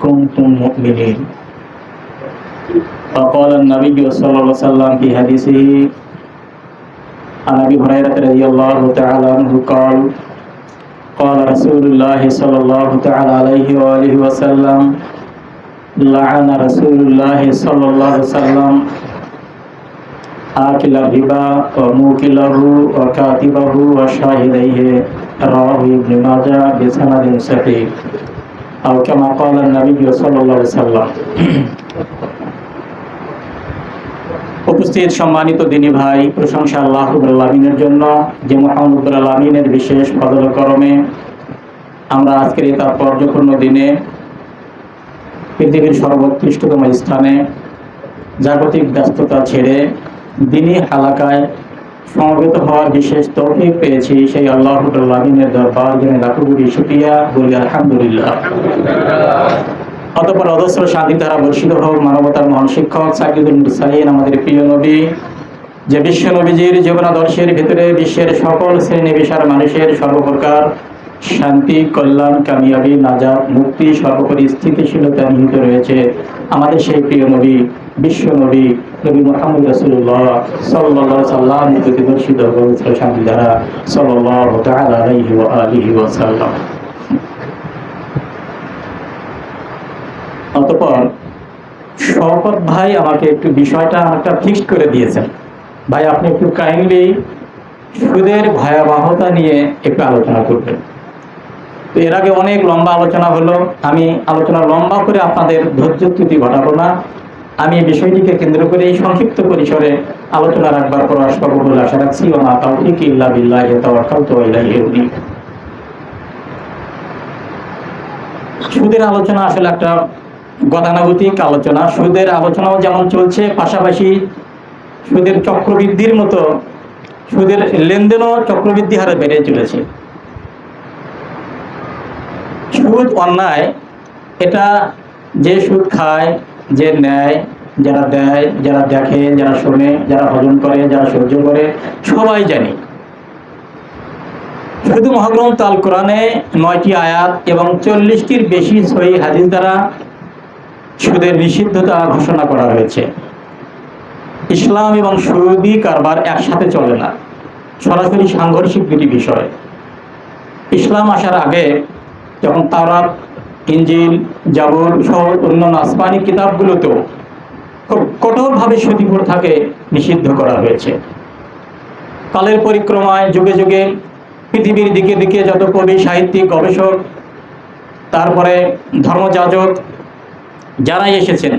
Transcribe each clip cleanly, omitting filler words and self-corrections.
كنتم مؤمنين. فقال النبي صلى الله عليه وسلم في حديثه عن أبي هريرة رضي الله تعالى عنه قال قال رسول الله صلى الله تعالى عليه وآله وسلم لعن رسول الله صلى الله عليه وسلم آكل الربا وموكله وكاتبه وشاهديه. رواه ابن ماجه بسند صحيح أو كما قال النبي صلى الله عليه وسلم. উপস্থিত সম্মানিত দিনী ভাই, প্রশংসা আল্লাহ রাব্বুল আলামিনের জন্য, যে মহান রব্বুল আলামিনের বিশেষ ফজল ও করমে আমরা আজকের এই তাৎপর্যপূর্ণ দিনে পৃথিবীর সর্বোৎকৃষ্টতম স্থানে জাগতিক ব্যস্ততা ছেড়ে দিনী হালাকায় সমবেত হওয়ার বিশেষ তৌফিক পেয়েছি। সেই আল্লাহ রাব্বুল আলামিনের দরবার জেনে লাখো কোটি শুকরিয়া, বলি আলহামদুলিল্লাহ। অতঃপর অজস্র শান্তি দ্বারা বর্ষিত হোক মানবতার মহান শিক্ষক সাইয়্যিদুল মুরসালিন, আমাদের প্রিয় নবী, যে বিশ্ব নবীজির জীবনাদর্শের ভিতরে বিশ্বের সকল শ্রেণী পেশার মানুষের সর্বপ্রকার শান্তি, কল্যাণ, কামিয়াবি, নাজাত, মুক্তি, সর্বোপরি স্থিতিশীলতা নিহিত রয়েছে। আমাদের সেই প্রিয় নবী, বিশ্ব নবী নবী মুহাম্মদ রাসূলুল্লাহ সাল্লাল্লাহু আলাইহি ওয়াসাল্লাম প্রতি বর্ষিত পবিত্র শান্তি দ্বারা সাল্লাল্লাহু তাআলা আলাইহি ওয়া আলিহি ওয়াসাল্লাম। অতঃপর শওকত ভাই আমাকে একটু বিষয়টা একটা ফিক্সড করে দিয়েছেন। ভাই, আপনি একটু কাইন্ডলি সুদের ভয়াবহতা নিয়ে একটু আলোচনা করবেন। তো এর আগে অনেক লম্বা আলোচনা হলো, আমি আলোচনা লম্বা করে আপনাদের ধৈর্যচ্যুতি ঘটাবো না। আমি এই বিষয়টিকে কেন্দ্র করে এই সংক্ষিপ্ত পরিসরে আলোচনা রাখবার প্রয়াস করবো বলে আশা রাখছি। ওয়া মা তাওফীকি ইল্লা বিল্লাহি তাওয়াক্কালতু ওয়া ইলাইহি উনীব। সুদের আলোচনা আসলে একটা গতানুগতিক আলোচনা। সুদের আলোচনাও যেমন চলছে, পাশাপাশি সুদের চক্রবৃদ্ধির মতো সুদের লেনদেনও চক্রবৃদ্ধি হারে বেড়ে চলেছে। সুদ অন্যায়, এটা যে সুদ খায়, যে নেয়, যারা দেয়, যারা দেখে, যারা শোনে, যারা হজম করে, যারা সহ্য করে, সবাই জানি। শুধু মহাগ্রন্থ আল কোরআনে 9টি আয়াত এবং 40টির বেশি সহিহ হাদিস দ্বারা সুদের নিষিদ্ধতা ঘোষণা করা হয়েছে। ইসলাম এবং সুদি কারবার একসাথে চলে না, সরাসরি সাংঘর্ষিক দুটি বিষয়। ইসলাম আসার আগে যখন তাওরাত, ইনজিল, জাবুর সহ অন্যান্য আসমানি কিতাবগুলোতেও খুব কঠোরভাবে সুদি প্রথাকে নিষিদ্ধ করা হয়েছে। কালের পরিক্রমায় যুগে যুগে পৃথিবীর দিকে দিকে যত কবি, সাহিত্যিক, গবেষক, তারপরে ধর্মযাজক যারাই এসেছেন,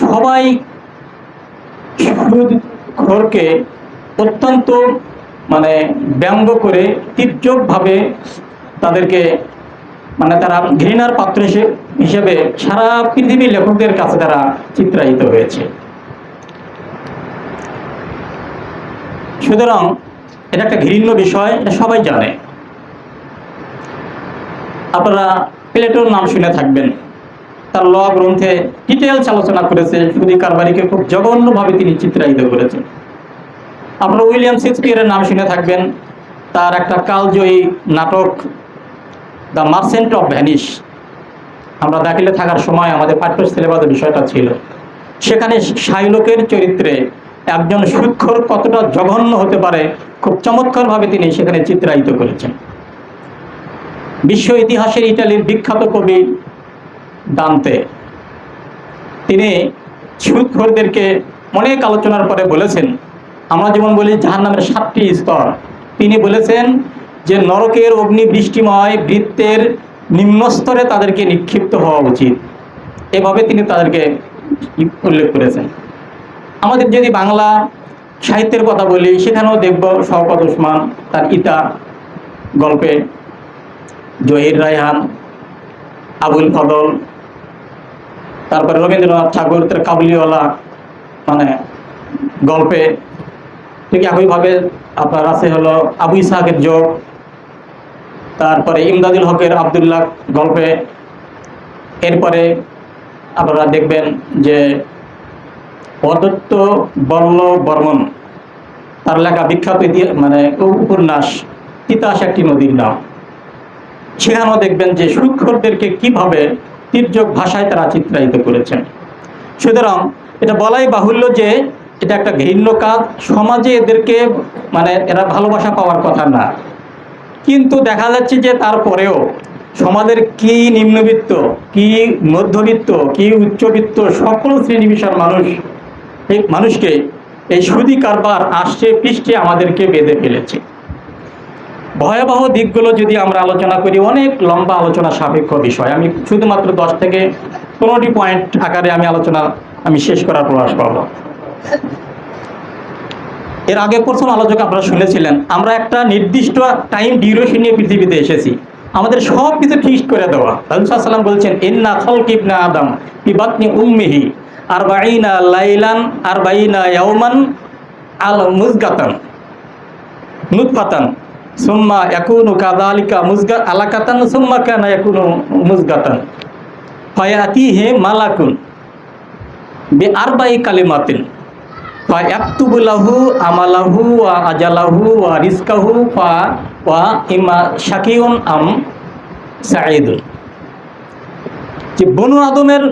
সবাই সুদখোরকে অত্যন্ত ব্যঙ্গ করে তীর্যকভাবে তাদেরকে তারা ঘৃণার পাত্র হিসেবে সারা পৃথিবীর লেখকদের কাছে তারা চিত্রায়িত হয়েছে। সুতরাং এটা একটা ঘৃণ্য বিষয়, এটা সবাই জানে। আপনারা প্লেটোর নাম শুনে থাকবেন, তার ল গ্রন্থে ডিটেলস আলোচনা করেছে। সুদী কারবারিকে খুব জঘন্যভাবে তিনি চিত্রায়িত করেছেন। আপনারা উইলিয়াম শেক্সপিয়ারের নাম শুনে থাকবেন, তার একটা কালজয়ী নাটক দ্য মার্চেন্ট অফ ভেনিস আমরা দাখিলে থাকার সময় আমাদের পাঠ্য সিলেবাসে বিষয়টা ছিল। সেখানে শাইলকের চরিত্রে একজন সুদখোর কতটা জঘন্য হতে পারে খুব চমৎকারভাবে তিনি সেখানে চিত্রায়িত করেছেন। বিশ্ব ইতিহাসের ইটালির বিখ্যাত কবি দান্তে, তিনি সুদখোরদেরকে অনেক আলোচনার পরে বলেছেন, আমরা যেমন বলি জাহান্নামের 7টি স্তর, তিনি বলেছেন যে নরকের অগ্নিবৃষ্টিময় বৃত্তের নিম্নস্তরে তাদেরকে নিক্ষিপ্ত হওয়া উচিত। এভাবে তিনি তাদেরকে উল্লেখ করেছেন। আমাদের যদি বাংলা সাহিত্যের কথা বলি, সেখানেও দেখব শওকত ওসমান তার ইতা গল্পে, জহির রায়হান, আবুল ফজল, তারপরে রবীন্দ্রনাথ ঠাকুর তার কাবুলিওয়ালা গল্পে, ঠিক একইভাবে আপনার আছে হলো আবু ইসহাকের যোগ, তারপরে ইমদাদুল হকের আব্দুল্লাহ গল্পে। এরপরে আপনারা দেখবেন যে অদত্ত বল্ল বর্মন তার লেখা বিখ্যাত উপন্যাস তিতাস একটি নদীর নাম। সেখানেও দেখবেন যে সুদখোরদেরকে কিভাবে তির্যক ভাষায় তারা চিত্রায়িত করেছেন। সুতরাং এটা বলাই বাহুল্য যে এটা একটা ঘৃণ্য কাজ, সমাজে এদেরকে মানে এরা ভালোবাসা পাওয়ার কথা না। কিন্তু দেখা যাচ্ছে যে তারপরেও সমাজের কি নিম্নবিত্ত, কি মধ্যবিত্ত, কি উচ্চবিত্ত সকল শ্রেণী পেশার মানুষকে এই সুদী কারবার আষ্টে পৃষ্ঠে আমাদেরকে বেঁধে ফেলেছে। ভয়াবহ দিকগুলো যদি আমরা আলোচনা করি, অনেক লম্বা আলোচনা সাপেক্ষ বিষয়। আমি শুধুমাত্র 10 থেকে 15টি পয়েন্ট আকারে আমি শেষ করার প্রয়াস করব। এর আগে প্রথম আলোচক আপনারা শুনেছিলেন, আমরা একটা নির্দিষ্ট টাইম ডিউরেশন নিয়ে পৃথিবীতে এসেছি, আমাদের সব কিছু ফিক্সড করে দেওয়া। রাসূল সাল্লাল্লাহু আলাইহি ওয়াসাল্লাম বলছেন, ইন্না খালকি ইবনে আদম ফি বাতনি উম্মিহি আরবাঈনা লাইলান আরবাঈনা ইয়াওমান আল মুজগাতান নুতফাতান সুম্মা ইয়াকুনু কাযালিকা মুজগা আলাকাতান সুম্মা কানা ইয়াকুনু মুজগাতান ফায়াতিহি মালাকুন বিআরবাঈ কালিমাতিন ফায়াকতুবু লাহু আমালাহু ওয়া আজালাহু ওয়া রিজকাহু ওয়া ইম্মা শাকিউন আম সাঈদুন। যে বনু আদমের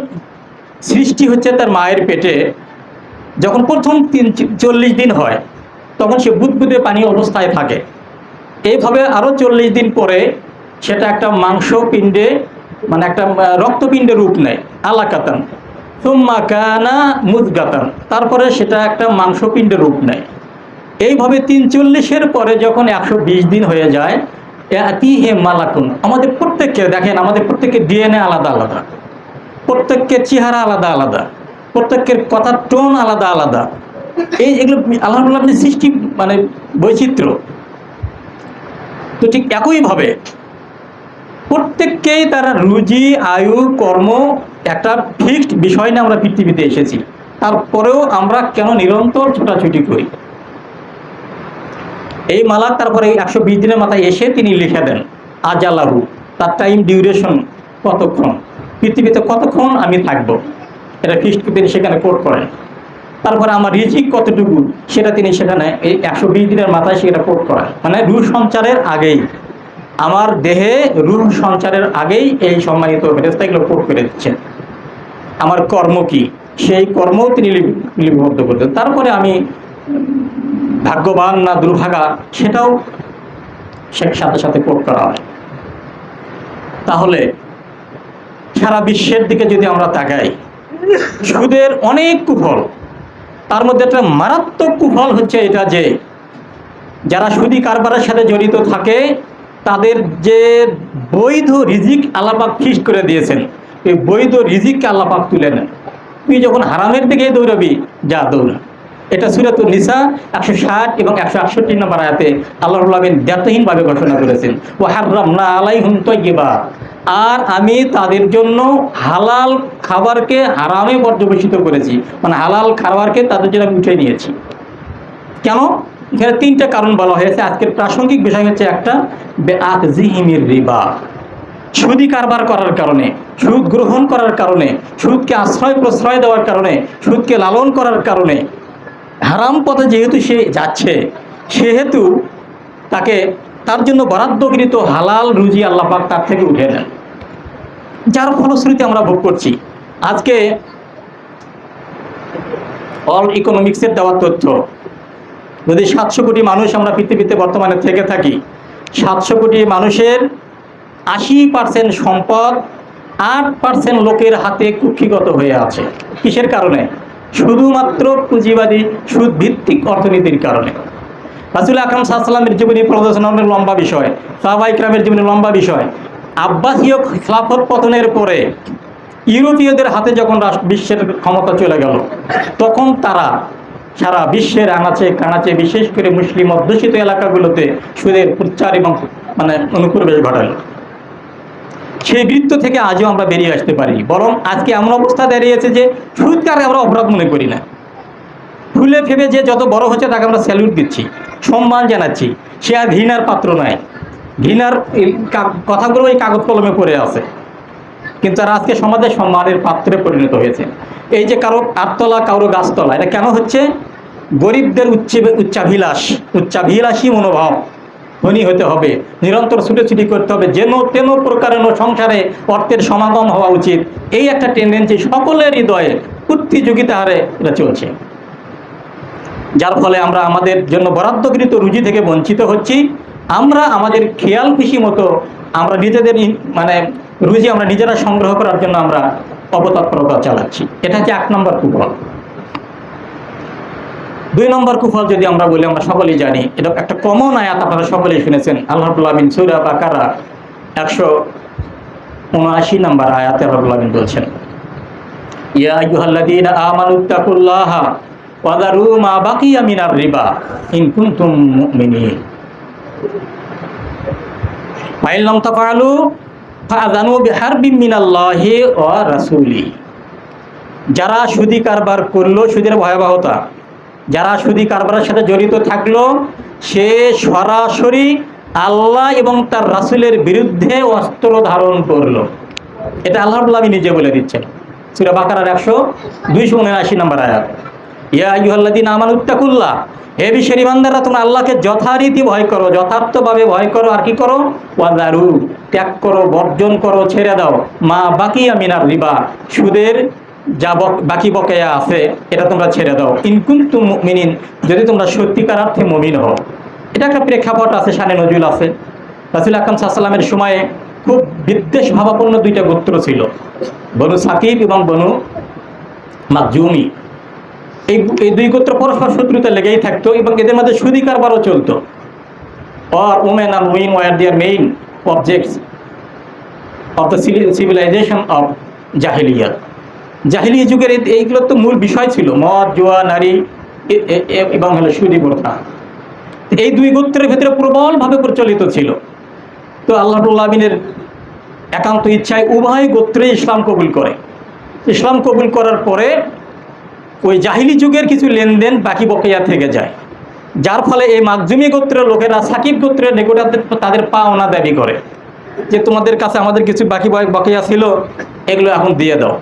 সৃষ্টি হচ্ছে তার মায়ের পেটে, যখন প্রথম 40 দিন হয় তখন সে বুদবুদে পানি অবস্থায় থাকে। এইভাবে আরও 40 দিন পরে সেটা একটা মাংসপিণ্ডে মানে একটা রক্তপিণ্ডের রূপ নেয়, আলাকাতান সুম্মা কানা মুজগাতান, তারপরে সেটা একটা মাংসপিণ্ডের রূপ নেয়। এইভাবে 43-এর পরে যখন 120 দিন হয়ে যায়, ইয়াতিহি মালাকুন, আমাদের প্রত্যেককে দেখেন, আমাদের প্রত্যেকের ডিএনএ আলাদা আলাদা, প্রত্যেকের চেহারা আলাদা আলাদা, প্রত্যেকের কথার টোন আলাদা আলাদা। এগুলো আল্লাহ সৃষ্টি মানে বৈচিত্র্য। তো ঠিক একইভাবে প্রত্যেককেই তারা রুজি, আয়ু, কর্ম একটা ফিক্সড বিষয় নিয়ে আমরা পৃথিবীতে এসেছি। তারপরেও আমরা কেন নিরন্তর ছোটাছুটি করি? এই মালাক তারপরে 120 দিনের মাথায় এসে তিনি লিখে দেন আজালাহু, তার টাইম ডিউরেশন কতক্ষণ, পৃথিবীতে কতক্ষণ আমি থাকবো, এটা ফিক্সড তিনি সেখানে কোট করেন। তারপরে আমার রিজিক কতটুকু সেটা তিনি সেখানে এই 120 দিনের মাথায় সেটা কোট করেন। মানে রূহ সঞ্চারের আগেই, আমার দেহে রূহ সঞ্চারের আগেই এই সম্মানিত ফেরেশতাগুলো কোট করে দিচ্ছেন। আমার কর্ম কি, সেই কর্মও তিনি লিপিবদ্ধ করতেন। তারপরে আমি ভাগ্যবান না দুর্ভাগা সেটাও সাথে সাথে কোট করা হয়। তাহলে সারা বিশ্বের দিকে যদি আমরা তাকাই, সুদের অনেক কুফল, তার মধ্যে একটা মারাত্মক কুফল হচ্ছে এটা যে যারা সুদী কারবারের সাথে জড়িত থাকে তাদের যে বৈধ রিজিক আল্লাহ পাক ফিক্সড করে দিয়েছেন, এই বৈধ রিজিককে আল্লাহ পাক তুলে নেন। তুই যখন হারামের দিকে দৌড়াবি, যা দৌড়া। এটা সূরাতুন নিসা 160 এবং 168 নম্বর আয়াতে আল্লাহ রাব্বুল আলামিন দ্ব্যর্থহীনভাবে ঘোষণা করেছেন, ওয়া হাররামনা আলাইহিম তাইয়্যিবাত, আর আমি তাদের জন্য হালাল খাবারকে হারামে পর্যবেসিত করেছি, মানে হালাল খাবারকে তাদের জন্য আমি উঠে নিয়েছি। কেন? এখানে 3টা কারণ বলা হয়েছে। আজকের প্রাসঙ্গিক বিষয় হচ্ছে একটা, বেআতজিহিমির রিবা, সুদী কারবার করার কারণে, সুদ গ্রহণ করার কারণে, সুদকে আশ্রয় প্রশ্রয় দেওয়ার কারণে, সুদকে লালন করার কারণে, হারাম পথে যেহেতু সে যাচ্ছে সেহেতু তার জন্য বরাদ্দকৃত হালাল রুজি আল্লাহ পাক তার থেকে উঠে নেন, যার ফলশ্রুতি আমরা ভোগ করছি। আজকে অল ইকোনমিক্সের দেওয়া তথ্য, যদি 700 কোটি মানুষ আমরা পৃথিবীতে বর্তমানে থেকে থাকি, 700 কোটি মানুষের 80% সম্পদ 8% লোকের হাতে কুক্ষিগত হয়ে আছে। কিসের কারণে? শুধুমাত্র পুঁজিবাদী সুদ ভিত্তিক অর্থনীতির কারণে। রাসূল আকরাম সাল্লাল্লাহু আলাইহি ওয়াসাল্লামের জীবনী প্রদর্শনের লম্বা বিষয়, সাহাবায়ে কিরামের জীবনী লম্বা বিষয়। আব্বাসীয় খিলাফত পতনের পরে ইউরোপীয়দের হাতে যখন বিশ্বের ক্ষমতা চলে গেল, তখন তারা সারা বিশ্বের আনাচে কানাচে, বিশেষ করে মুসলিম অধ্যুষিত এলাকাগুলোতে সুদের প্রচার এবং মানে অনুপ্রবেশ ঘটালো। সেই বৃত্ত থেকে আজও আমরা বেরিয়ে আসতে পারি। বরং আজকে এমন অবস্থা দাঁড়িয়েছে যে সুদকে আমরা অপরাধ মনে করি না। ফুলে ফেবে যে যত বড় হচ্ছে তাকে আমরা স্যালুট দিচ্ছি, সম্মান জানাচ্ছি, সে আর ঘৃণার পাত্র নয়। ঘৃণার কথাগুলো এই কাগজ কলমে পড়ে আছে, কিন্তু তারা আজকে সমাজের সম্মানের পাত্রে পরিণত হয়েছে। এই যে কারো আটতলা কারো গাছতলা, এটা কেন হচ্ছে? গরিবদের উচ্চাভিলাষী মনোভাব, ধনী হতে হবে, নিরন্তর ছুটোছুটি করতে হবে, যেন তেন প্রকারের সংসারে অর্থের সমাগম হওয়া উচিত, এই একটা টেন্ডেন্সি সকলের হৃদয়ে প্রতিযোগিতা হারে এটা চলছে। যার ফলে আমরা আমাদের জন্য বরাদ্দকৃত রুজি থেকে বঞ্চিত হচ্ছি। আমরা আমাদের খেয়াল খুশি মতো আমরা নিজেদের মানে রুজি আমরা নিজেরা সংগ্রহ করার জন্য আমরা অপতৎপরতা চালাচ্ছি। এটা হচ্ছে 1 নম্বর কুফল। 2 নম্বর কুফল যদি আমরা বলি, আমরা সকলেই জানি, এটা একটা কমন আয়াত, আপনারা সকলেই শুনেছেন। আল্লাহ রাব্বুল আলামিন সূরা বাকারা 179 নম্বর আয়াতে আল্লাহ রাব্বুল আলামিন বলছেন, ইয়া আইয়ুহাল্লাযীনা আমানুত্তাকুল্লাহা ওয়া যারু মা বাকিয়া মিনার রিবা ইন কুনতুম মুমিনিন ফা ইন লাম তাফআলু ফাআযানু বিহারবিন মিনাল্লাহি ওয়া রাসূলিহি। যারা সুদি কারবার করলো, সুদের ভয়াবহতা, যারা সুদি কারবারের সাথে জড়িত থাকলো, সে সরাসরি আল্লাহ এবং তার রাসূলের বিরুদ্ধে অস্ত্র ধারণ করলো। এটা আল্লাহ রাব্বুল আলামিন নিজে বলে দিচ্ছেন সূরা বাকারার 279 নম্বর আয়াত। ইয়া আইয়ুহাল্লাযীনা আমানুত্তাকুল্লাহ, হে বিশ্বের ঈমানদাররা, তোমরা আল্লাহকে যথারীতি ভয় করো, যথার্থভাবে ভয় করো। আর কি করো? ওয়াদারু, ত্যাগ করো, বর্জন করো, ছেড়ে দাও, মা বাকিয়া মিনার রিবা, সুদের যা বাকি বকেয়া আছে এটা তোমরা ছেড়ে দাও, ইন কুনতুম মুমিনিন, যদি তোমরা সত্যিকার অর্থে মুমিন হও। এটা একটা প্রেক্ষাপট আছে, শানে নজুল আছে। রাসূল আকরাম সাল্লাল্লাহু আলাইহি ওয়াসাল্লামের সময়ে খুব বিদ্বেষ ভাবাপন্ন 2টা গোত্র ছিল, বনু সাকিব এবং বনু মাখজুমি। এই 2 গোত্র পরস্পর শত্রুতা লেগেই থাকতো এবং এদের মধ্যে সুদি কারবারও চলতো। or women and women were their main objects of the civilization of জাহিলিয়াত। জাহিলিয়া যুগের এইগুলো তো মূল বিষয় ছিল, মদ, জুয়া, নারী এবং হলো সুদি প্রথা। এই 2 গোত্রের ভেতরে প্রবলভাবে প্রচলিত ছিল। তো আল্লাহ রাব্বুল আলামিনের একান্ত ইচ্ছায় উভয় গোত্রে ইসলাম কবুল করে। ইসলাম কবুল করার পরে ওই জাহিলি যুগের কিছু লেনদেন বাকি বকেয়া থেকে যায়, যার ফলে এই মাখজুমি গোত্রের লোকেরা সাকিব গোত্রের নিকটে তাদের পাওনা দাবি করে যে তোমাদের কাছে আমাদের কিছু বাকি বকেয়া ছিল, এগুলো এখন দিয়ে দাও।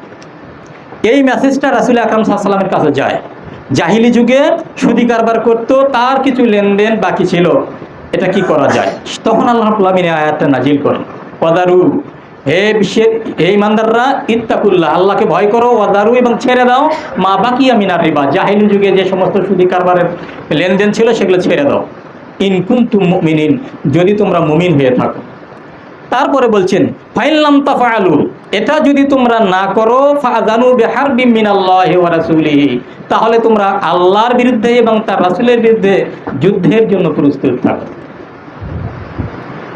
এই মেসেজটা রাসূল আকরাম সাল্লাল্লাহু আলাইহি ওয়াসাল্লামের কাছে যায়। জাহিলি যুগে সুদি কারবার করতো, তার কিছু লেনদেন বাকি ছিল, এটা কি করা যায়? তখন আল্লাহ রাব্বুল আলামিন আয়াতটা নাজিল করেন, ওয়াদারু, হে বিশ্বের হে ঈমানদাররা, ইত্তাকুল্লাহ, আল্লাহকে ভয় করো, ওয়াদারু, এবং ছেড়ে দাও, মা বাকিয়া মিনার রিবা, জাহিলি যুগে যে সমস্ত সুদি কারবারের লেনদেন ছিল সেগুলো ছেড়ে দাও, ইন কুনতুম মুমিনিন, যদি তোমরা মুমিন হয়ে থাকো। তারপরে বলছেন ফাইন লাম তাফআলু, এটা যদি তোমরা না করো, ফাআযানু বিহারবিন মিনাল্লাহি ওয়া রাসূলিহি, তাহলে তোমরা আল্লাহর বিরুদ্ধে এবং তার রাসূলের বিরুদ্ধে যুদ্ধের জন্য প্রস্তুত থাকো।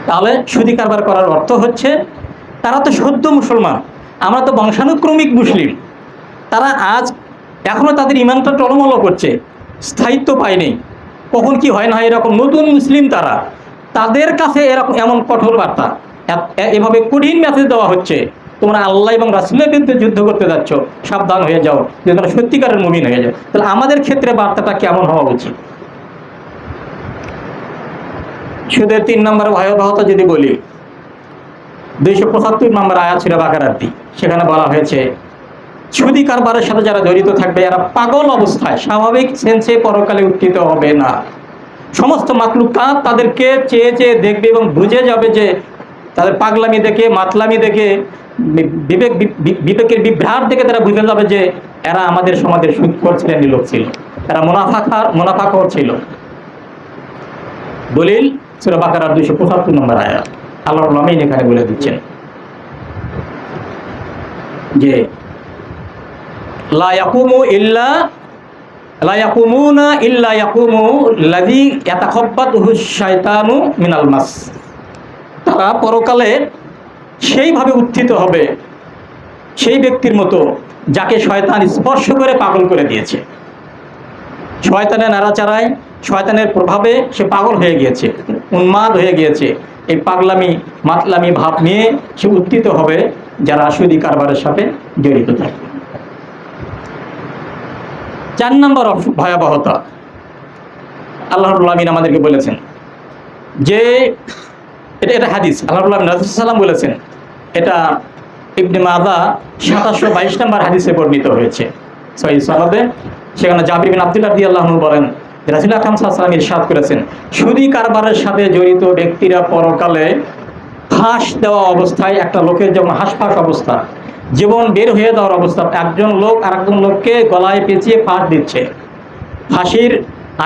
তাহলে সুদি কারবার করার অর্থ হচ্ছে তারা তো সদ্য মুসলমান, আমরা তো বংশানুক্রমিক মুসলিম, তারা আজ এখনো তাদের ঈমানটা টলমল করছে, স্থায়িত্ব পায়নি, কখন কি হয় না হয় এরকম নতুন মুসলিম তারা, তাদের কাছে এরকম এমন কঠোর বার্তা, এভাবে কঠিন মেসেজ দেওয়া হচ্ছে, তোমরা আল্লাহ এবং রাসূলের বিরুদ্ধে যুদ্ধ করতে যাচ্ছ, সাবধান হয়ে যাও, যে তোমরা সত্যিকারের মুমিন হয়ে যাও। তাহলে আমাদের ক্ষেত্রে বার্তাটা কেমন হওয়া উচিত? সুদের 3 নম্বর ভয়াবহতা যদি বলি, 275 নম্বর আয়াত সূরা বাকারার, সেখানে বলা হয়েছে সুদি কারবারের সাথে যারা জড়িত থাকবে এরা পাগল অবস্থায় স্বাভাবিক সেন্সে পরকালে উত্থিত হবে না। সমস্ত মাখলুকাত তাদেরকে চেয়ে চেয়ে দেখবে এবং বুঝে যাবে যে তাদের পাগলামি দেখে, মাতলামি দেখে, বিবেকের বিভ্রাট দেখে তারা বুঝে যাবে যে এরা আমাদের সমাজের সুদখোর শ্রেণীর লোক ছিল, এরা মুনাফাখোর ছিল। দলিল সূরা বাকারার 275 নম্বর আয়াত, আল্লাহ রাব্বুল আলামিন এখানে বলে দিচ্ছেন যে লা ইয়াকুমুনা ইল্লা ইয়াকুমু লাযী ইয়াতাখাব্বাতুহু শাইতানু মিনাল মাস, তারা পরকালে সেইভাবে উত্থিত হবে সেই ব্যক্তির মতো যাকে শয়তান স্পর্শ করে পাগল করে দিয়েছে। শয়তানের নাড়াচাড়ায়, শয়তানের প্রভাবে সে পাগল হয়ে গিয়েছে, উন্মাদ হয়ে গিয়েছে, এই পাগলামি মাতলামি ভাব নিয়ে সে উত্থিত হবে যারা সুদি কারবারের সাথে জড়িত থাকে। 4 নম্বর ভয়াবহতা আল্লাহ রাব্বুল আলামিন আমাদেরকে বলেছেন যে এটা হাদিস, আল্লাহ রাব্বুল আলামিন রাসূল সাল্লাল্লাহু আলাইহি ওয়াসাল্লাম বলেছেন, এটা ইবনে মাজাহ 2722 নম্বর হাদিসে বর্ণিত হয়েছে সহিহ সনদে। সেখানে জাবির বিন আব্দুল্লাহ রাদিয়াল্লাহু আনহু বলেন, রাসূল আকরাম সাল্লাল্লাহু আলাইহি ওয়াসাল্লাম ইরশাদ করেছেন, সুদী কারবারের সাথে জড়িত ব্যক্তিরা পরকালে ফাঁস দেওয়া অবস্থায়, একটা লোকের যেমন হাঁসফাঁস অবস্থা, জীবন বের হয়ে যাওয়ার অবস্থা, একজন লোক আরেকজন লোককে গলায় পেঁচিয়ে ফাঁস দিচ্ছে, ফাঁসির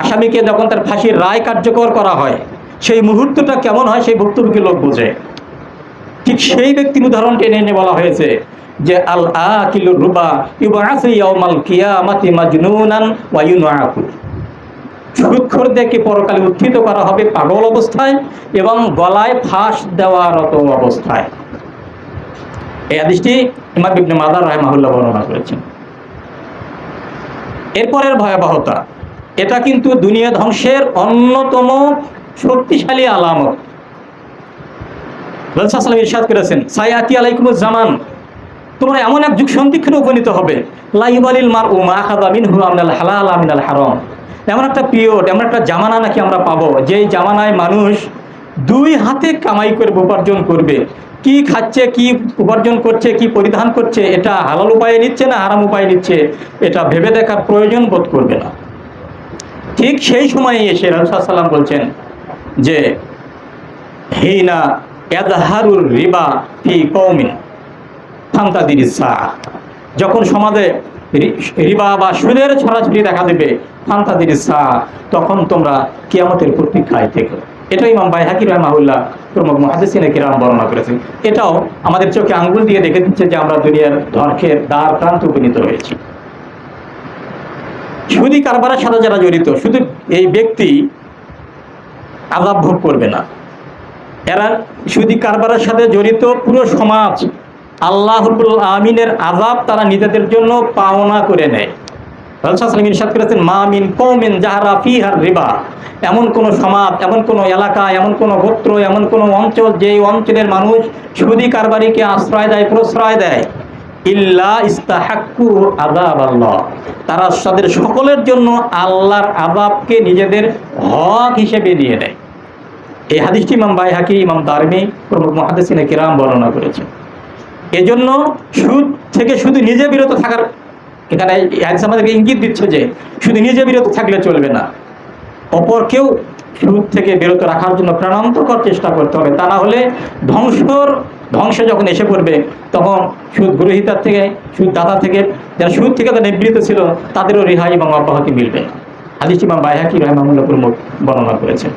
আসামিকে যখন তার ফাঁসির রায় কার্যকর করা হয়, সেই মুহূর্তটা কেমন হয় সেই ভুক্তভোগী লোক বোঝে। ঠিক সেই ব্যক্তির উদাহরণ টেনে এনে বলা হয়েছে যে আল আকিলুর রুবা ইউবআসু ইয়াউমাল কিয়ামাতি মাজনুনান ওয়া ইউনআকু, সুদখোরদেরকে পরকালে উত্থিত করা হবে পাগল অবস্থায় এবং গলায় ফাঁস দেওয়ারত অবস্থায়। এই হাদিসটি ইমাম ইবনে মাজাহ রাহিমাহুল্লাহ বর্ণনা করেছেন। এরপরের ভয়াবহতা, এটা কিন্তু দুনিয়া ধ্বংসের অন্যতম শক্তিশালী আলামত। রাসূল সাল্লাল্লাহু আলাইহি ওয়াসাল্লাম ইরশাদ করেছেন, সায়াতি আলাইকুমুজ জামান, তোমরা এমন এক যুগ সন্ধিক্ষণে উপনীত হবে, লা ইউবালিল মারউ মা আখাযা মিনহু মিনাল হালাল মিনাল হারাম। এমন একটা পিরিয়ড, এমন একটা জামানা নাকি আমরা পাবো, যেই জামানায় মানুষ দুই হাতে কামাই করে উপার্জন করবে, কি খাচ্ছে, কি উপার্জন করছে, কি পরিধান করছে, এটা হালাল উপায়ে নিচ্ছে না হারাম উপায়ে নিচ্ছে, এটা ভেবে দেখার প্রয়োজন বোধ করবে না। ঠিক সেই সময়ে এসে রাসূল সাল্লাল্লাহু আলাইহি ওয়াসাল্লাম বলছেন যে হিনা ইয়াযহারুর রিবা ফি কওমিন ফান্তাদিরিস সাআ, যখন সমাজে রিবা বা সুদের ছড়াছড়ি দেখা দেবে, ফান্তাদিরিস সাআ, তখন তোমরা কিয়ামতের প্রতীক্ষায় থেকো। এটা ইমাম বাইহাকী রাহিমাহুল্লাহ প্রমুখ মুহাদ্দিসিনে কিরাম বর্ণনা করেছেন। এটাও আমাদের চোখে আঙ্গুল দিয়ে দেখে দিচ্ছে যে আমরা দুনিয়ার ধ্বংসের দ্বার প্রান্তে উপনীত হয়েছি। সুদী কারবারের সাথে যারা জড়িত, শুধু এই ব্যক্তি আযাব ভোগ করবে না, এরা সুদী কারবারের সাথে জড়িত পুরো সমাজ আল্লাহ রাব্বুল আমিনের আযাব তারা নিজেদের জন্য পাওনা করে নেয়। রাসূল সাল্লাল্লাহু আলাইহি ওয়াসাল্লাম ইরশাদ করেছেন, মা মিন কওমিন জাহারা ফিহার রিবা, এমন কোন সমাজ, এমন কোন এলাকা, এমন কোন গোত্র, এমন কোন অঞ্চল, যেই অঞ্চলের মানুষ সুদী কারবারিকে আশ্রয় দেয়, প্রশ্রয় দেয়, ইল্লা ইস্তাহাক্কু আযাবাল্লাহ, তারা তাদের সকলের জন্য আল্লাহর আযাবকে নিজেদের হক হিসেবে নিয়ে নেয়। এই হাদিসটি ইমাম বাইহাকী, ইমাম দারমি প্রমুখ মুহাদ্দিসিনে কিরাম বর্ণনা করেছেন। এজন্য সুদ থেকে শুধু নিজে বিরত থাকার, এখানে হাদিস আমাদেরকে ইঙ্গিত দিচ্ছে যে শুধু নিজে বিরত থাকলে চলবে না, অপরকেও সুদ থেকে বিরত রাখার জন্য প্রাণান্তকর চেষ্টা করতে হবে। তা না হলে ধ্বংস যখন এসে পড়বে, তখন সুদ গ্রহীতার থেকে, সুদ দাতা থেকে, যারা সুদ থেকে তারা নিবৃত্ত ছিল, তাদেরও রেহাই এবং অব্যাহতি মিলবে না। হাদিসটি ইমাম বাইহাকী রাহিমাহুল্লাহ প্রমুখ বর্ণনা করেছেন।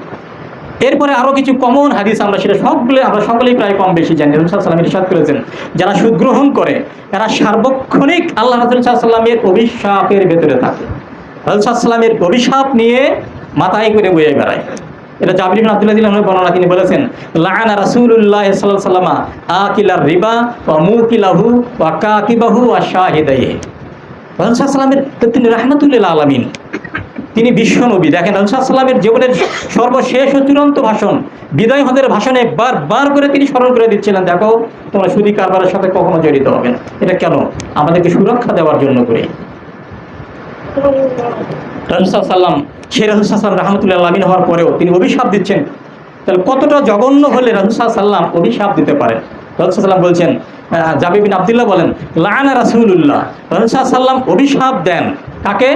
এরপরে আরো কিছু কমন হাদিস আমরা সেটা আমরা সকলেই প্রায় কম বেশি জানি। রাসূল সাল্লাল্লাহু আলাইহি ওয়াসাল্লাম ইরশাদ করেছেন, যারা সুদ গ্রহণ করে এরা সার্বক্ষণিক আল্লাহ রাসূল সাল্লাল্লাহু আলাইহি ওয়াসাল্লামের অভিশাপের ভেতরে থাকে। রাসূল সাল্লাল্লাহু আলাইহি ওয়াসাল্লামের অভিশাপ নিয়ে মাথায় করে বয়ে বেড়ায়। এটা জাবির ইবনে আব্দুল্লাহ রাদিয়াল্লাহু আনহু বর্ণনা, তিনি বলেছেন, লাআনা রাসূলুল্লাহ সাল্লাল্লাহু আলাইহি ওয়াসাল্লাম আকিলার রিবা ওয়া মুকিলাহু ওয়া কাতিবাহু ওয়া শাহিদাইহি। রাসূল সাল্লাল্লাহু আলাইহি ওয়াসাল্লামের, তিনি রাহমাতুল লিল আলামিন, তিনি বিশ্বনবী। দেখেন রাসূল সাল্লাল্লাহু আলাইহি ওয়াসাল্লামের জীবনের সর্বশেষ ও চূড়ান্ত ভাষণ, বিদায় হজের ভাষণে বারবার করে তিনি স্মরণ করে দিচ্ছিলেন, দেখো তোমরা সুদী কারবারের সাথে কখনো জড়িত হবে না। এটা কেন? আমাদেরকে সুরক্ষা দেওয়ার জন্য করে। রাসূল সাল্লাল্লাহু আলাইহি ওয়াসাল্লাম, সেই রাসূল সাল্লাল্লাহু আলাইহি ওয়াসাল্লাম রাহমাতুল লিল আলামিন হওয়ার পরেও তিনি অভিশাপ দিচ্ছেন, তাহলে কতটা জঘন্য হলে রাসূল সাল্লাল্লাহু আলাইহি ওয়াসাল্লাম অভিশাপ দিতে পারেন? রাসূল সাল্লাল্লাহু আলাইহি ওয়াসাল্লাম বলছেন, জাবির বিন আব্দুল্লাহ বলেন, লাআনা রাসূলুল্লাহ, রাসূল সাল্লাল্লাহু আলাইহি ওয়াসাল্লাম অভিশাপ দেন কাকে?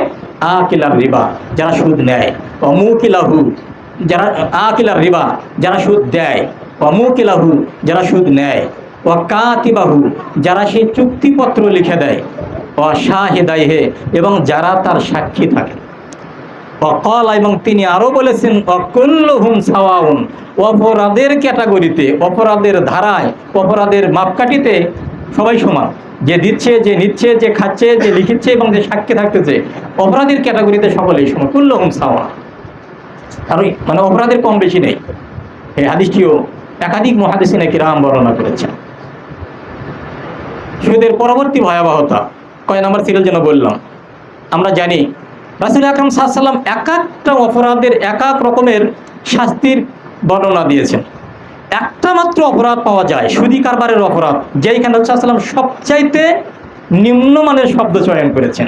আকিলার রিবা, যারা সুদ নেয়, অমুকিলাহু, যারা আকিলার রিবা, যারা সুদ দেয়, অমুকিলাহু, যারা সুদ নেয়, ও কাতিবাহু, যারা সেই চুক্তিপত্র লিখে দেয়, ও শাহিদাইহি, এবং যারা তার সাক্ষী থাকে। অকল, এবং তিনি আরো বলেছেন, অকুল্লুহুম সাওয়াউন, অপরাধের ক্যাটাগরিতে, অপরাধের ধারায়, অপরাধের মাপকাঠিতে সবাই সমান। যে দিচ্ছে, যে নিচ্ছে, যে খাচ্ছে, যে লিখিচ্ছে এবং যে সাক্ষী থাকতেছে, অপরাধের ক্যাটাগরিতে সকলেই সমান। কুল্লুহুম সাওয়া, কারণ মানে অপরাধের কম বেশি নেই। এই হাদিসটিও একাধিক মুহাদ্দিসিনে কিরাম বর্ণনা করেছেন। সুদের পরবর্তী ভয়াবহতা কয় নম্বর সিরিয়াল যেন বললাম, আমরা জানি রাসূল আকরাম সাল্লাল্লাহু আলাইহি ওয়াসাল্লাম এক একটা অপরাধের এক এক রকমের শাস্তির বর্ণনা দিয়েছেন। একটা মাত্র অপরাধ পাওয়া যায়, সুদী কারবারের অপরাধ, যেইখানে রাসূল সাল্লাল্লাহু আলাইহি ওয়াসাল্লাম সবচাইতে নিম্নমানের শব্দ চয়ন করেছেন।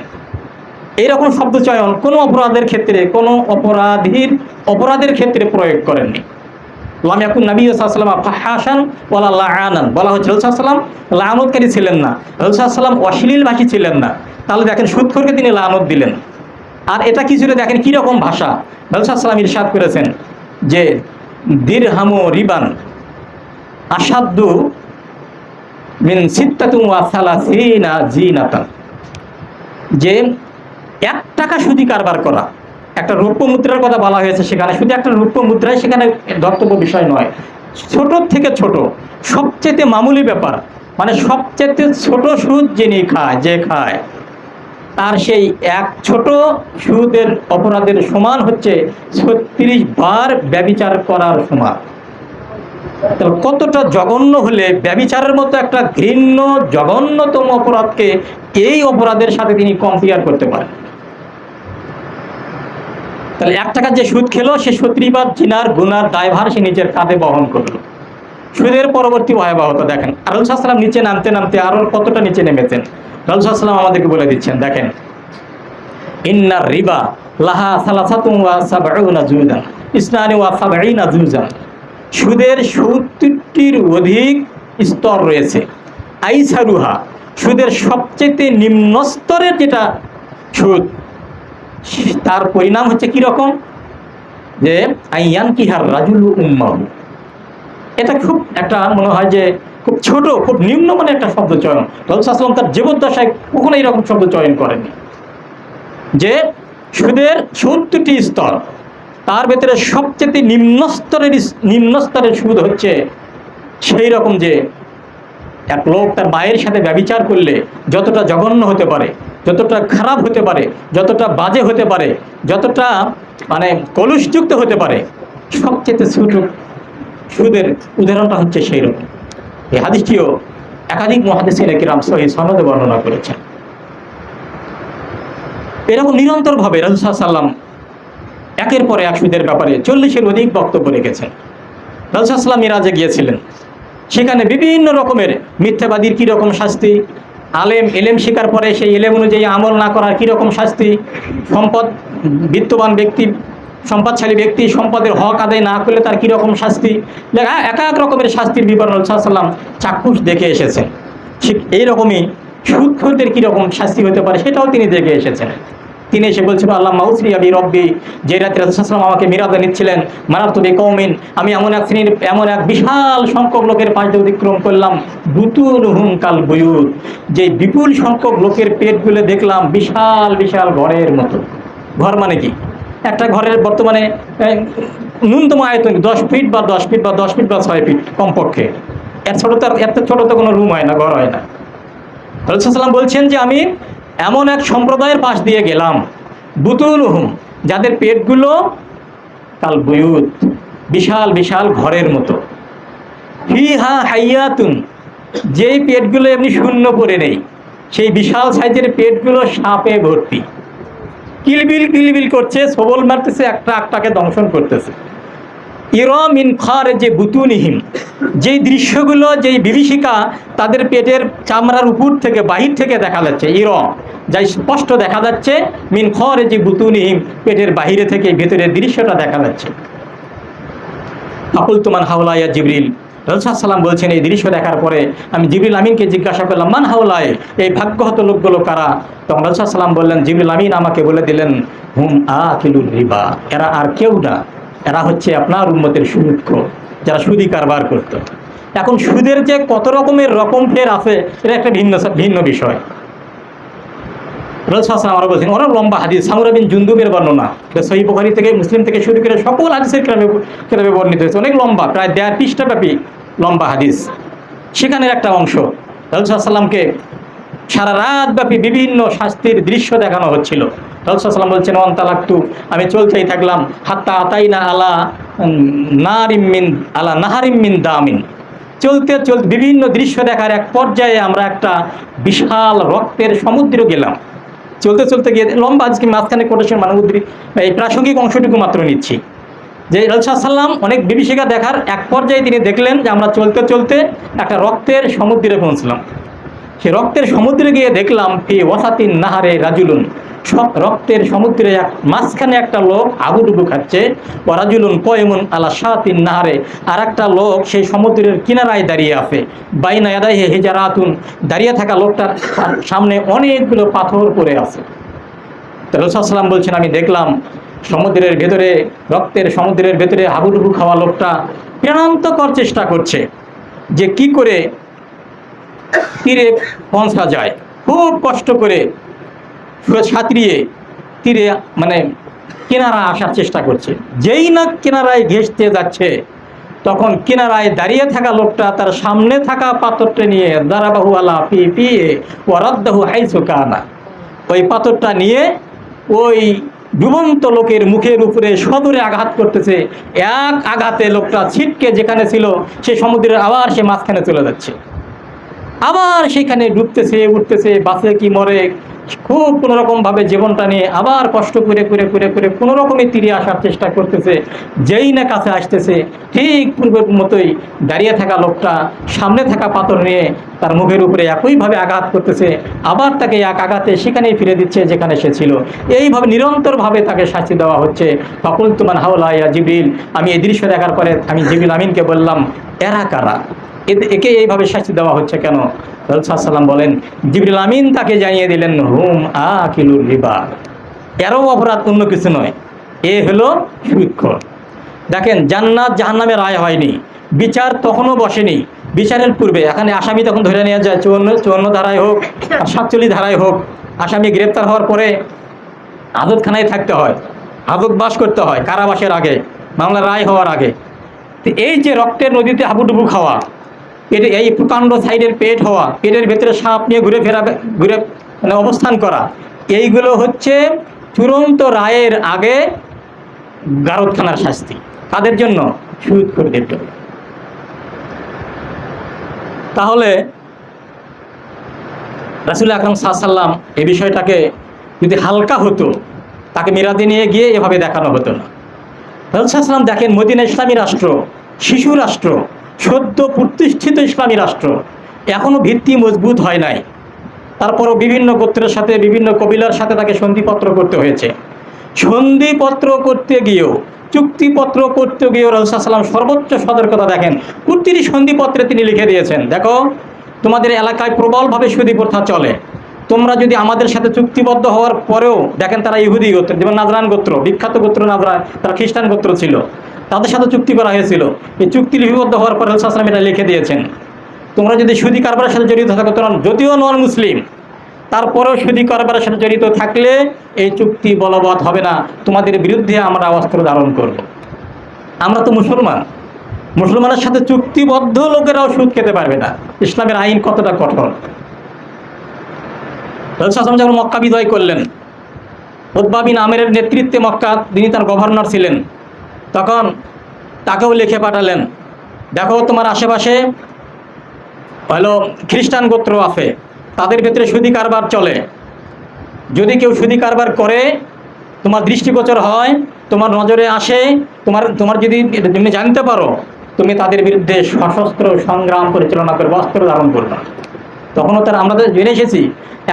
এইরকম শব্দ চয়ন কোনো অপরাধের ক্ষেত্রে, কোনো অপরাধের ক্ষেত্রে প্রয়োগ করেননি। লাম ইয়াকুন নবী সাল্লাল্লাহু আলাইহি ওয়াসাল্লাম ফাহাশান ওয়ালা লাআনান, বলা হচ্ছে রাসূল সাল্লাল্লাহু আলাইহি ওয়াসাল্লাম লাআনতকারী ছিলেন না, রাসূল সাল্লাল্লাহু আলাইহি ওয়াসাল্লাম অশ্লীল ভাষী ছিলেন না। তাহলে দেখেন সুদখোরকে তিনি লাআনত দিলেন। আর এটা কিছুটা দেখেন কীরকম ভাষা। রাসূল সাল্লাল্লাহু আলাইহি ওয়াসাল্লাম ইরশাদ করেছেন যে দিরহামু রিবান আসাদ্দু মিন সিত্তাতুন ওয়া সালাসিনা জিনাতান, যে 1 টাকা সুদি কারবার করা, একটা রৌপ্য মুদ্রার কথা বলা হয়েছে সেখানে, শুধু একটা রৌপ্য মুদ্রাই সেখানে ধর্তব্য বিষয় নয়, ছোট থেকে ছোট সবচেয়ে মামুলি ব্যাপার, মানে সবচেয়ে ছোট সুদ যিনি খায়, যে খায়, তার সেই এক ছোট সুদের অপরাধের সমান হচ্ছে 36 বার ব্যভিচার করার সমান। তবে কতটা জঘন্য হলে ব্যভিচারের মতো একটা ঘৃণ্য জঘন্যতম অপরাধকে এই অপরাধের সাথে তিনি কম্পেয়ার করতে পারেন। তাহলে 1 টাকার যে সুদ খেলো সে 36 বার জিনার গুনার দায়ভার সে নিজের কাঁধে বহন করলো। সুদের পরবর্তী ভয়াবহতা দেখেন। আর রাসূল সাল্লাল্লাহু আলাইহি ওয়াসাল্লাম নিচে নামতে নামতে আরো কতটা নিচে নেমেছেন রাসূল সাল্লাল্লাহু আলাইহি ওয়াসাল্লাম আমাদেরকে বলে দিচ্ছেন। দেখেন, ইন্নার রিবা লাহা সালাসাতুন ওয়া সাবউনা জুজান ইসনানি ওয়া সাবঈনা জুজান, সুদের 70টির অধিক স্তর রয়েছে। আইসারুহা, সুদের সবচেয়ে নিম্ন স্তরের যেটা সুদ, তার পরিণাম হচ্ছে কি রকম, যে আইয়ান কিহার রাজুলু উম্মাহু। এটা খুব একটা মনে হয় যে খুব ছোট, খুব নিম্নমানের একটা শব্দ চয়ন। রাসূল সাল্লাল্লাহু আলাইহি ওয়াসাল্লাম তার জীবদ্দশায় কখনো এরকম শব্দ চয়ন করেননি, যে সুদের 70টি স্তর, তার ভেতরে সবচেয়ে নিম্ন স্তরের সুদ হচ্ছে সেই রকম যে এক লোক তার মায়ের সাথে ব্যভিচার করলে যতটা জঘন্য হতে পারে, যতটা খারাপ হতে পারে, যতটা বাজে হতে পারে, যতটা মানে কলুষযুক্ত হতে পারে, সবচেয়ে ছোট সুদের উদাহরণটা হচ্ছে সেই রকম। এই হাদিসটিও একাধিক মুহাদ্দিসিন কিরাম সহিহ সনদে বর্ণনা করেছেন। এরকম নিরন্তরভাবে রাসূল সাল্লাল্লাহু আলাইহি ওয়াসাল্লাম একের পর এক সুদের ব্যাপারে 40-এর অধিক বক্তব্য রেখেছেন। রাসূল সাল্লাল্লাহু আলাইহি ওয়াসাল্লাম মিরাজে গিয়েছিলেন, সেখানে বিভিন্ন রকমের মিথ্যাবাদীর কীরকম শাস্তি, এলেম শেখার পরে সেই এলেম অনুযায়ী আমল না করার কীরকম শাস্তি, বিত্তবান ব্যক্তি, সম্পদশালী ব্যক্তি সম্পদের হক আদায় না করলে তার কীরকম শাস্তি, এক এক রকমের শাস্তির বিবরণ রাসূল সাল্লাল্লাহু আলাইহি ওয়াসাল্লাম চাক্ষুষ দেখে এসেছেন। ঠিক এইরকমই সুদখোরদের কীরকম শাস্তি হতে পারে সেটাও তিনি দেখে এসেছেন। তিনি এসে বলছিল, আল্লাহ মাউসরি আবি রব্বি, যে রাতে রাসূল সাল্লাল্লাহু আলাইহি ওয়াসাল্লাম আমাকে মিরাজে নিচ্ছিলেন, মারারতু বিকৌমিন, আমি এমন এক বিশাল সংখ্যক লোকের পাশ দিয়ে অতিক্রম করলাম, বুতুনহুম কাল বুয়ুত, যে বিপুল সংখ্যক লোকের পেটগুলো দেখলাম বিশাল বিশাল ঘরের মতো। ঘর মানে কি? একটা ঘরের বর্তমানে ন্যূনতম আয়তন 10 ফিট বা 10 ফিট বা 10 ফিট বা 6 ফিট কমপক্ষে, এত ছোট তো কোনো রুম হয় না, ঘর হয় না। রাসূল সাল্লাল্লাহু আলাইহি ওয়াসাল্লাম বলছেন যে আমি এমন এক সম্প্রদায়ের পাশ দিয়ে গেলাম, বুতুনহুম, যাদের পেটগুলো কাল বুয়ুত, বিশাল বিশাল ঘরের মতো, ফিহা হাইয়াতুন, যেই পেটগুলো এমনি শূন্য পড়ে নেই, সেই বিশাল সাইজের পেটগুলো সাপে ভর্তি, কিলবিল কিলবিল করছে, সবল মারতেছে, একটা একটাকে দংশন করতেছে। ইরা মিন খারিজি বুতুনিহিম, যেই দৃশ্যগুলো, যেই বিভীষিকা তাদের পেটের চামড়ার উপর থেকে বাহির থেকে দেখা যাচ্ছে, ইরা, যাই স্পষ্ট দেখা যাচ্ছে, মিন খারিজি বুতুনিহিম, পেটের বাহিরে থেকে ভেতরের দৃশ্যটা দেখা যাচ্ছে। ফাকুলতু মান হাওলা ইয়া জিবরিল, রাসূল সাল্লাল্লাহু আলাইহি ওয়াসাল্লাম বলছেন এই দৃশ্য দেখার পরে আমি জিবরিল আমিনকে জিজ্ঞাসা করলাম, মান হাওলায়, এই ভাগ্যহত লোকগুলো কারা? তখন রাসূল সাল্লাল্লাহু আলাইহি ওয়াসাল্লাম বললেন, জিবরিল আমিন আমাকে বলে দিলেন, হুম আকিলুর রিবা, এরা আর কেউ না, এরা হচ্ছে আপনার উম্মতের সুদখোর, যারা সুদি কারবার করত। এখন সুদের যে কত রকমের রকম ফের আছে এটা একটা ভিন্ন বিষয়। রাসূল সাল্লাল্লাহু আলাইহি ওয়াসাল্লাম আরো বলছেন, অনেক লম্বা হাদিস, সামুরা বিন জুনদুবের বর্ণনা, সহিহ বুখারী থেকে, মুসলিম থেকে শুরু করে সকল হাদিসের কিতাবে বর্ণিত হয়েছে, অনেক লম্বা, প্রায় 1.5 পৃষ্ঠাব্যাপী লম্বা হাদিস। সেখানের একটা অংশ, রাসূল সাল্লাল্লাহু আলাইহি ওয়াসাল্লামকে সারা রাত ব্যাপী বিভিন্ন শাস্তির দৃশ্য দেখানো হচ্ছিল। রাসূল সাল্লাল্লাহু আলাইহি ওয়াসাল্লাম বলছেন, ওয়ান্তালাক্তু, আমি চলতেই থাকলাম, হাত্তা আতাইনা আলা নাহারিম মিন দামিন, চলতে চলতে বিভিন্ন দৃশ্য দেখার এক পর্যায়ে আমরা একটা বিশাল রক্তের সমুদ্রে গেলাম। চলতে চলতে গিয়ে লম্বা, আজকে মাঝখানে কোটেশন মানে এই প্রাসঙ্গিক অংশটুকু মাত্র নিচ্ছি, যে রাসূল সাল্লাল্লাহু আলাইহি ওয়াসাল্লাম অনেক বিভীষিকা দেখার এক পর্যায়ে তিনি দেখলেন যে আমরা চলতে চলতে একটা রক্তের সমুদ্রে পৌঁছলাম। সে রক্তের সমুদ্রে গিয়ে দেখলাম, ফি ওয়াসাতিন নাহারে রাজুলুন, সব রক্তের সমুদ্রে মাঝখানে একটা লোক হাবুডুবু খাচ্ছে, ও রাজুলুন কয়মুন আলা শাতিন নাহারে, আর একটা লোক সেই সমুদ্রের কিনারায় দাঁড়িয়ে আছে, বাইনা ইয়াদাইহি হিজারাতুন, দাঁড়িয়ে থাকা লোকটার সামনে অনেকগুলো পাথর পড়ে আছে। রাসূল সাল্লাম বলছেন, আমি দেখলাম সমুদ্রের ভেতরে, রক্তের সমুদ্রের ভেতরে হাবুডুবু খাওয়া লোকটা প্রাণান্তকর চেষ্টা করছে যে কি করে তীরে পৌঁছা যায়। খুব কষ্ট করে সাঁতরিয়ে তীরে মানে কিনারা আসার চেষ্টা করছে। যেই না কিনারায় ঘেঁষতে যাচ্ছে, তখন কিনারায় দাঁড়িয়ে থাকা লোকটা তার সামনে থাকা পাথরটা নিয়ে দারাবাহু আলা ফি পিয়ে ওয়ারাদ্দাহু হাইসু কানা, ওই পাথরটা নিয়ে ওই ডুবন্ত লোকের মুখের উপরে সদরে আঘাত করতেছে। এক আঘাতে লোকটা ছিটকে যেখানে ছিল সে সমুদ্রের আবার সে মাঝখানে চলে যাচ্ছে, আবার সেখানে ডুবতেছে, উঠতেছে, বাঁচে কি মরে, খুব কোনোরকমভাবে জীবনটা নিয়ে আবার কষ্ট করে করে করে করে কোনোরকমে তীরে আসার চেষ্টা করতেছে। যেই না কাছে আসতেছে, ঠিক পূর্বের মতোই দাঁড়িয়ে থাকা লোকটা সামনে থাকা পাথর নিয়ে তার মুখের উপরে একইভাবে আঘাত করতেছে, আবার তাকে এক আঘাতে সেখানেই ফিরে দিচ্ছে যেখানে সে ছিল। এইভাবে নিরন্তরভাবে তাকে শাস্তি দেওয়া হচ্ছে। ফাকুলতু মান হাওলা ইয়া জিবরিল, আমি এই দৃশ্য দেখার পরে আমি জিবরিল আমিনকে বললাম, এরা কারা, একে এইভাবে শাস্তি দেওয়া হচ্ছে কেন? রাসূল সাল্লাল্লাহু বলেন, জিবরিল আমিন তাকে জানিয়ে দিলেন, হুম আকিলুর রিবা, এরও অপরাধ অন্য কিছু নয়, এ হলো সুদখোর। দেখেন, জান্নাত জাহান্নামের রায় হয়নি, বিচার তখনও বসেনি। বিচারের পূর্বে এখানে আসামি তখন ধরে নেওয়া যায় 54 ধারায় হোক আর 47 ধারায় হোক, আসামি গ্রেপ্তার হওয়ার পরে হাজতখানায় থাকতে হয়, হাজতবাস করতে হয় কারাবাসের আগে, মামলার রায় হওয়ার আগে। তো এই যে রক্তের নদীতে হাবুডুবু খাওয়া, পেটে এই প্রকাণ্ড সাইডের পেট হওয়া, পেটের ভেতরে সাপ নিয়ে ঘুরে মানে অবস্থান করা, এইগুলো হচ্ছে চূড়ান্ত রায়ের আগে গারদখানার শাস্তি। কাদের জন্য? সুদখোরদের জন্য। তাহলে রাসূল আকরাম সাল্লাল্লাহু আলাইহি ওয়াসাল্লাম এই বিষয়টাকে যদি হালকা হতো, তাকে মিরাজে নিয়ে গিয়ে এভাবে দেখানো হতো না। রাসূল সাল্লাল্লাহু আলাইহি ওয়াসাল্লাম দেখেন, মদিনা ইসলামী রাষ্ট্র, শিশু রাষ্ট্র, সদ্য প্রতিষ্ঠিত ইসলামী রাষ্ট্র, এখনো ভিত্তি মজবুত হয় নাই। তারপরও বিভিন্ন গোত্রের সাথে, বিভিন্ন কবিলার সাথে তাকে সন্ধিপত্র করতে হয়েছে। সন্ধিপত্র করতে গিয়েও, চুক্তিপত্র করতে গিয়েও রাসূল সাল্লাল্লাহু আলাইহি ওয়াসাল্লাম সর্বোচ্চ সতর্কতা দেখেন। প্রতিটি সন্ধিপত্রে তিনি লিখে দিয়েছেন, দেখো তোমাদের এলাকায় প্রবলভাবে সুদী প্রথা চলে, তোমরা যদি আমাদের সাথে চুক্তিবদ্ধ হওয়ার পরেও, দেখেন তারা ইহুদি গোত্র, যেমন নাজরান গোত্র, বিখ্যাত গোত্র নাজরান, তারা খ্রিস্টান গোত্র ছিল, তাদের সাথে চুক্তি করা হয়েছিল। এই চুক্তি লিপিবদ্ধ হওয়ার পরে রাসূল সাল্লাল্লাহু আলাইহি ওয়াসাল্লাম এটা লিখে দিয়েছেন, তোমরা যদি সুদী কারবারের সাথে জড়িত থাকো, তোমরা যদিও নন মুসলিম, তারপরেও সুদী কারবারের সাথে জড়িত থাকলে এই চুক্তি বলবৎ হবে না, তোমাদের বিরুদ্ধে আমরা অস্ত্র ধারণ করব। আমরা তো মুসলমান, মুসলমানের সাথে চুক্তিবদ্ধ লোকেরাও সুদ খেতে পারবে না। ইসলামের আইন কতটা কঠোর। রাসূল সাল্লাল্লাহু আলাইহি ওয়াসাল্লাম যখন মক্কা বিজয় করলেন, উতবা বিন আমিরের নেতৃত্বে মক্কা, তিনি তার গভর্নর ছিলেন, তখন তাকেও লিখে পাঠালেন, দেখো তোমার আশেপাশে হলো খ্রিস্টান গোত্র আছে, তাদের ভেতরে সুদী কারবার চলে, যদি কেউ সুদী কারবার করে, তোমার দৃষ্টিগোচর হয়, তোমার নজরে আসে, তোমার যদি তুমি জানতে পারো, তুমি তাদের বিরুদ্ধে সশস্ত্র সংগ্রাম পরিচালনা করবে, অস্ত্র ধারণ করবে। তখনও আমরা জেনে এসেছি,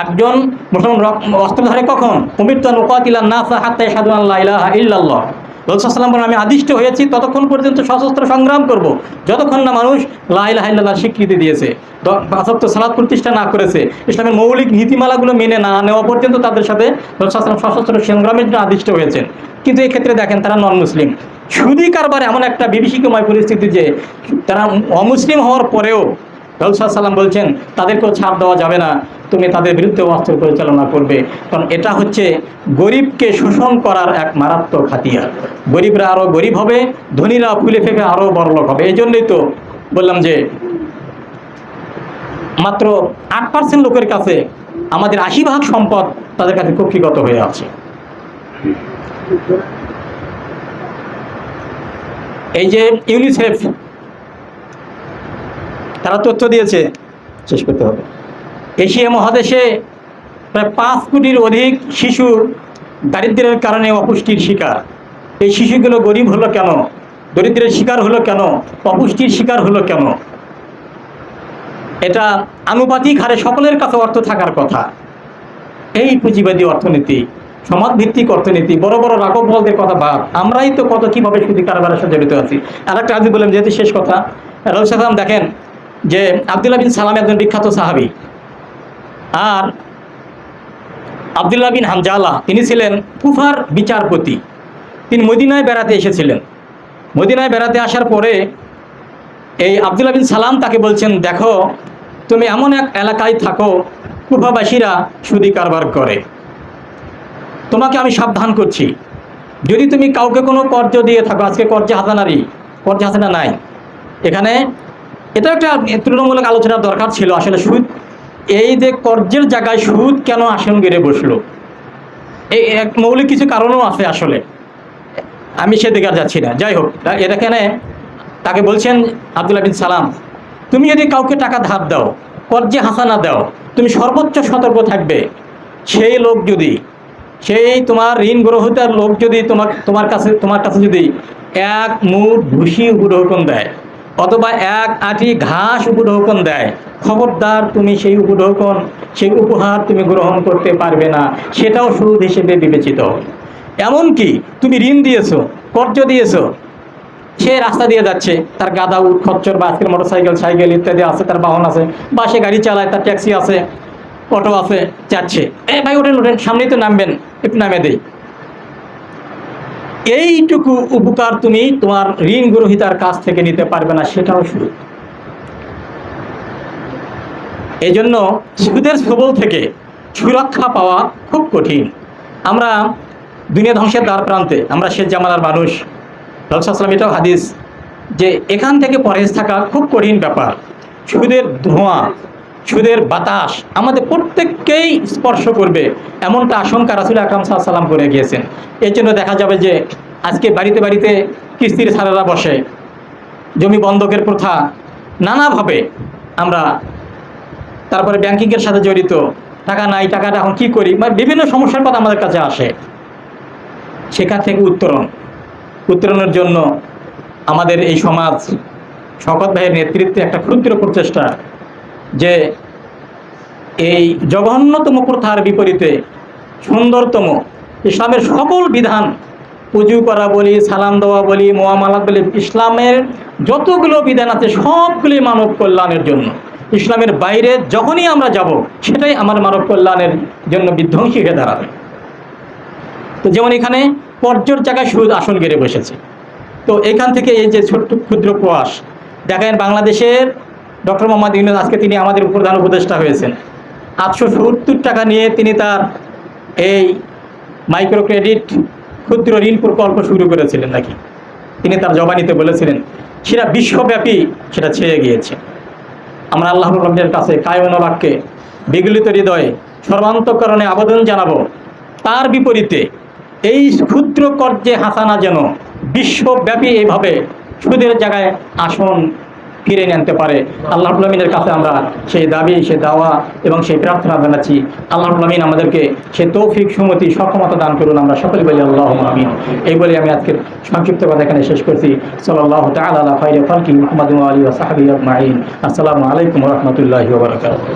একজন মুসলমান অস্ত্রধারী কখন? উমিরতু আন উকাতিলান নাসা হাত্তা ইয়াশহাদু আন লা ইলাহা ইল্লাল্লাহ। রাসূল সাল্লাল্লাহু আলাইহি ওয়াসাল্লাম বলেন, আমি আদিষ্ট হয়েছি ততক্ষণ পর্যন্ত সশস্ত্র সংগ্রাম করব, যতক্ষণ না মানুষ লা ইলাহা ইল্লাল্লাহ স্বীকৃতি দিয়েছে, 5 ওয়াক্ত সালাত প্রতিষ্ঠা না করেছে, ইসলামের মৌলিক নীতিমালাগুলো মেনে না নেওয়া পর্যন্ত তাদের সাথে রাসূল সাল্লাল্লাহু আলাইহি ওয়াসাল্লাম সশস্ত্র সংগ্রামের জন্য আদিষ্ট হয়েছেন। কিন্তু এই ক্ষেত্রে দেখেন, তারা নন মুসলিম। সুদী কারবার এমন একটা বিভীষিকাময় পরিস্থিতি যে তারা অমুসলিম হওয়ার পরেও রাসূল সাল্লাল্লাহু আলাইহি ওয়াসাল্লাম বলছেন, তাদেরকেও ছাড় দেওয়া যাবে না, তুমি তাদের বিরুদ্ধে অস্ত্র পরিচালনা করবে, কারণ এটা হচ্ছে গরিবকে শোষণ করার এক মারাত্মক হাতিয়ার। গরিবরা আরও গরিব হবে, ধনীরা ফুলে ফেপে আরও বড়লোক হবে। এই জন্যই তো বললাম যে মাত্র 8% লোকের কাছে আমাদের 80% সম্পদ তাদের কাছে কক্ষিগত হয়ে আছে। এই যে ইউনিসেফ, তারা তথ্য দিয়েছে, শেষ করতে হবে, এশিয়া মহাদেশে প্রায় 5 কোটির অধিক শিশু দারিদ্র্যের কারণে অপুষ্টির শিকার। এই শিশুগুলো গরিব হলো কেন? দরিদ্রের শিকার হলো কেন? অপুষ্টির শিকার হলো কেন? এটা আনুপাতিক হারে সকলের কাছে অর্থ থাকার কথা। এই পুঁজিবাদী অর্থনীতি, সমাজভিত্তিক অর্থনীতি, বড় বড় রাঘব বলদের কথা বাদ, আমরাই তো কত কীভাবে সুদী কারবারের সাথে জড়িত আছি। আর একটা আজ বললাম, যেহেতু শেষ কথা, রাসূল সাল্লাল্লাহু আলাইহি ওয়াসাল্লাম দেখেন যে আব্দুল্লাহ বিন সালাম একজন বিখ্যাত সাহাবী, আর আব্দুল্লাহ বিন হানজালা, তিনি ছিলেন কুফার বিচারপতি। তিনি মদিনায় বেড়াতে এসেছিলেন। মদিনায় বেড়াতে আসার পরে এই আব্দুল্লাহ বিন সালাম তাকে বলছেন, দেখো তুমি এমন এক এলাকায় থাকো কুফাবাসীরা সুদি কারবার করে, তোমাকে আমি সাবধান করছি, যদি তুমি কাউকে কোনো কর্জ দিয়ে থাকো, আজকে কর্জে হাসানা নাই এখানে, এটা একটা তুলনামূলক আলোচনার দরকার ছিল। আসলে সুদ, এই যে কর্জের জায়গায় সুদ কেন আসন গেড়ে বসলো, এই এক মৌলিক কিছু কারণও আছে। আসলে আমি সেদিকে আর যাচ্ছি না। যাই হোক, এখানে তাকে বলছেন আব্দুল্লাহ বিন সালাম, তুমি যদি কাউকে টাকা ধার দাও, কর্জে হাসানা দাও, তুমি সর্বোচ্চ সতর্ক থাকবে। সেই লোক যদি, সেই তোমার ঋণ গ্রহীতার লোক যদি তোমার কাছে যদি এক মুঠ ভুসি উপঢৌকন দেয় অথবা এক আঁটি ঘাস উপঢৌকন দেয়, খবরদার তুমি সেই উপঢৌকন, সেই উপহার তুমি গ্রহণ করতে পারবে না, সেটাও সুদ হিসেবে বিবেচিত। এমনকি তুমি ঋণ দিয়েছো, কর্জ দিয়েছো, সে রাস্তা দিয়ে যাচ্ছে, তার গাদা, উট, খচ্চর বা আজকের মোটরসাইকেল, সাইকেল ইত্যাদি আছে, তার বাহন আছে, বা সে গাড়ি চালায়, তার ট্যাক্সি আছে, অটো আছে, যাচ্ছে, ভাই ওঠেন, সামনেই তো নামবেন, একটু নামে দেই। এইটুকু উপকার তুমি তোমার ঋণ গ্রহীতার কাছ থেকে নিতে পারবে না, সেটাও সুদ। এই জন্য সুদের ছবল থেকে সুরক্ষা পাওয়া খুব কঠিন। আমরা দুনিয়া ধ্বংসের দ্বার প্রান্তে, আমরা শেষ জামানার মানুষ, রাসূলুল্লাহ সাল্লাল্লাহু আলাইহি ওয়াসাল্লাম, এটাও হাদিস, যে এখান থেকে পরহেজ থাকা খুব কঠিন ব্যাপার। সুদের ধোঁয়া, সুদের বাতাস আমাদের প্রত্যেককেই স্পর্শ করবে, এমনটা আশঙ্কা রাসূল আকরাম সাল্লাল্লাহু আলাইহি ওয়াসাল্লাম করে গিয়েছেন। এর জন্য দেখা যাবে যে আজকে বাড়িতে বাড়িতে কিস্তির ছাড়ারা বসে, জমি বন্ধকের প্রথা, নানাভাবে আমরা, তারপরে ব্যাংকিংয়ের সাথে জড়িত, টাকা নাই, টাকাটা এখন কী করি, মানে বিভিন্ন সমস্যার কথা আমাদের কাছে আসে। সেখান থেকে উত্তরণের জন্য আমাদের এই সমাজ, শওকত ভাইয়ের নেতৃত্বে একটা ক্ষুদ্র প্রচেষ্টা, যে এই জঘন্যতম প্রথার বিপরীতে সুন্দরতম ইসলামের সকল বিধান, উজু করা বলি, সালাম দেওয়া বলি, মুআমালাত বলি, ইসলামের যতগুলো বিধান আছে সবগুলি মানব কল্যাণের জন্য। ইসলামের বাইরে যখনই আমরা যাব, সেটাই আমার মানব কল্যাণের জন্য বিধ্বংসী হয়ে দাঁড়াবে। তো যেমন এখানে কর্জর জায়গায় সুদ আসন গেড়ে বসেছে। তো এখান থেকে এই যে ছোট্ট ক্ষুদ্র প্রয়াস, দেখেন বাংলাদেশের ডক্টর মোহাম্মদ ইউনূস, আজকে তিনি আমাদের প্রধান উপদেষ্টা হয়েছেন, 870 টাকা নিয়ে তিনি তার এই মাইক্রো ক্রেডিট ক্ষুদ্র ঋণ প্রকল্প শুরু করেছিলেন নাকি, তিনি তার জবানিতে বলেছিলেন, সেটা বিশ্বব্যাপী সেটা ছেয়ে গিয়েছে। আমরা আল্লাহর রবের কাছে কায়মন বাক্যে, বিগলিত হৃদয়ে, সর্বান্তঃকরণে আবেদন জানাবো, তার বিপরীতে এই ক্ষুদ্র কর্জে হাসানা যেন বিশ্বব্যাপী এইভাবে সুদের জায়গায় আসন ফিরে আনতে পারে। আল্লাহ রাব্বুল আমিনের কাছে আমরা সেই দাবি, সেই দাওয়া এবং সেই প্রার্থনা জানাচ্ছি। আল্লাহ রাব্বুল আমিন আমাদেরকে সেই তৌফিক, সুমতি, সক্ষমতা দান করুন। আমরা সকলে বলি আল্লাহুম্মা আমিন। এই বলে আমি আজকের সংক্ষিপ্ত কথা এখানে শেষ করছি। সাল্লাল্লাহু তাআলা আলা খায়রি খালকি মুহাম্মাদিন ওয়া আলিহি ওয়া সাহবিহি আজমাইন। আসসালামু আলাইকুম ওয়া রাহমাতুল্লাহি ওয়া বারাকাতুহু।